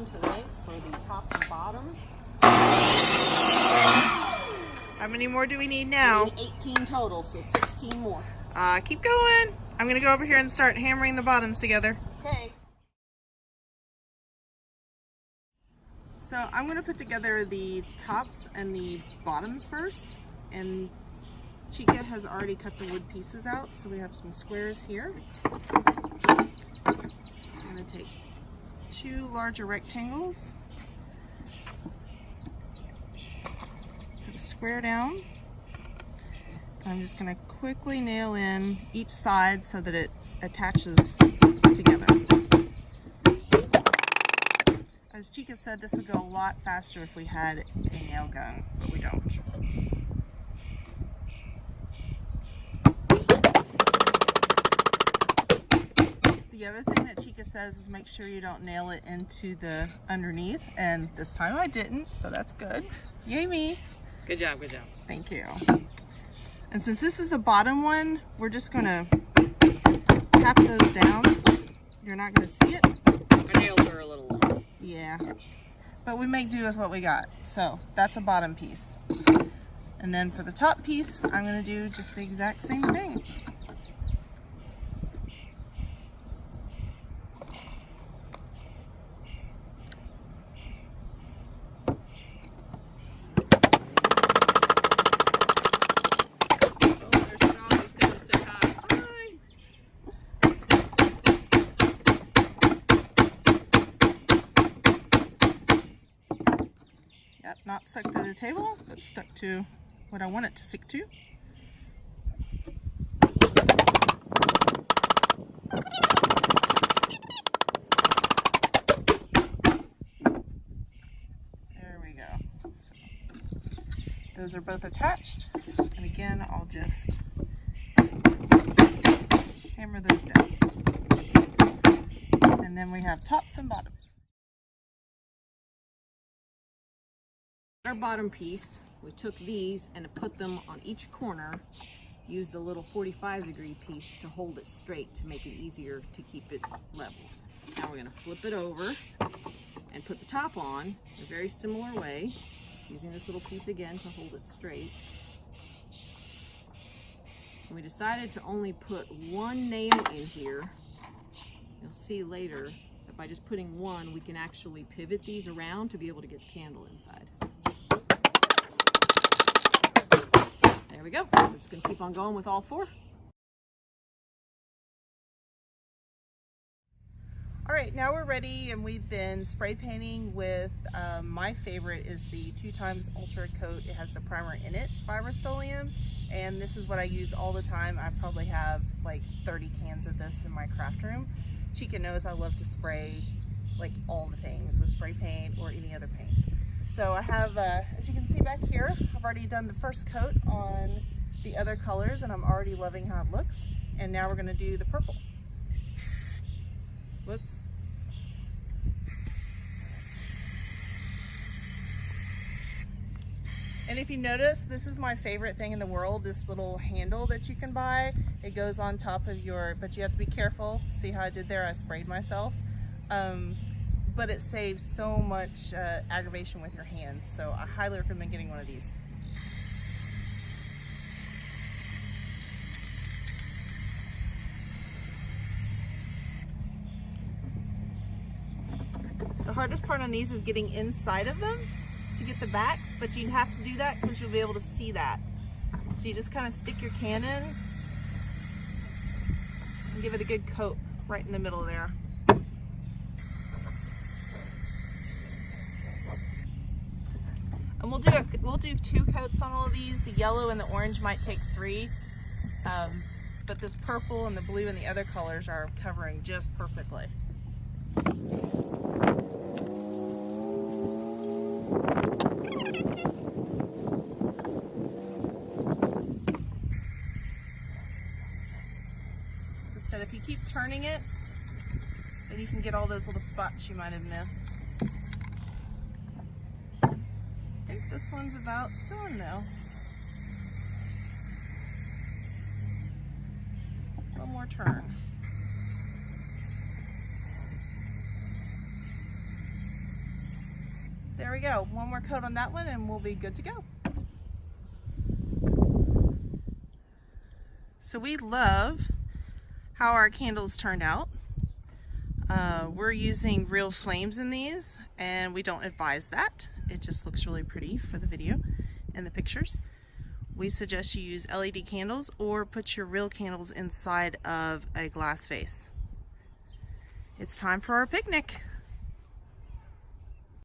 down to length for the tops and bottoms. How many more do we need now? We need 18 total, so 16 more. Keep going. I'm gonna go over here and start hammering the bottoms together. Okay. So I'm gonna put together the tops and the bottoms first. And Chica has already cut the wood pieces out, so we have some squares here. I'm gonna take 2 larger rectangles, put a square down. I'm just going to quickly nail in each side so that it attaches together. As Chica said, this would go a lot faster if we had a nail gun, but we don't. The other thing that Chica says is make sure you don't nail it into the underneath, and this time I didn't, so that's good. Yay me. Good job, good job. Thank you. And since this is the bottom one, we're just gonna tap those down. You're not gonna see it. Our nails are a little long. Yeah, but we make do with what we got. So that's a bottom piece. And then for the top piece, I'm gonna do just the exact same thing. Not stuck to the table, but stuck to what I want it to stick to. There we go. So, those are both attached, and again, I'll just hammer those down. And then we have tops and bottoms. Our bottom piece, we took these and put them on each corner, used a little 45-degree piece to hold it straight to make it easier to keep it level. Now we're going to flip it over and put the top on in a very similar way, using this little piece again to hold it straight. And we decided to only put 1 nail in here. You'll see later that by just putting 1, we can actually pivot these around to be able to get the candle inside. There we go. We're just going to keep on going with all 4. All right, now we're ready, and we've been spray painting with, my favorite is the 2x Ultra Coat. It has the primer in it by Rust-Oleum, and this is what I use all the time. I probably have like 30 cans of this in my craft room. Chica knows I love to spray like all the things with spray paint or any other paint. So I have, as you can see back here, I've already done the first coat on the other colors, and I'm already loving how it looks. And now we're going to do the purple. Whoops. And if you notice, this is my favorite thing in the world, this little handle that you can buy. It goes on top of your, but you have to be careful. See how I did there? I sprayed myself. But it saves so much aggravation with your hands. So I highly recommend getting one of these. The hardest part on these is getting inside of them to get the backs, but you have to do that because you'll be able to see that. So you just kind of stick your can in and give it a good coat right in the middle there. And we'll do 2 coats on all of these. The yellow and the orange might take 3, but this purple and the blue and the other colors are covering just perfectly. So if you keep turning it, then you can get all those little spots you might have missed. I think this one's about done now. One more turn. There we go. One more coat on that one and we'll be good to go. So we love how our candles turned out. We're using real flames in these, and we don't advise that. It just looks really pretty for the video and the pictures. We suggest you use LED candles or put your real candles inside of a glass vase. It's time for our picnic.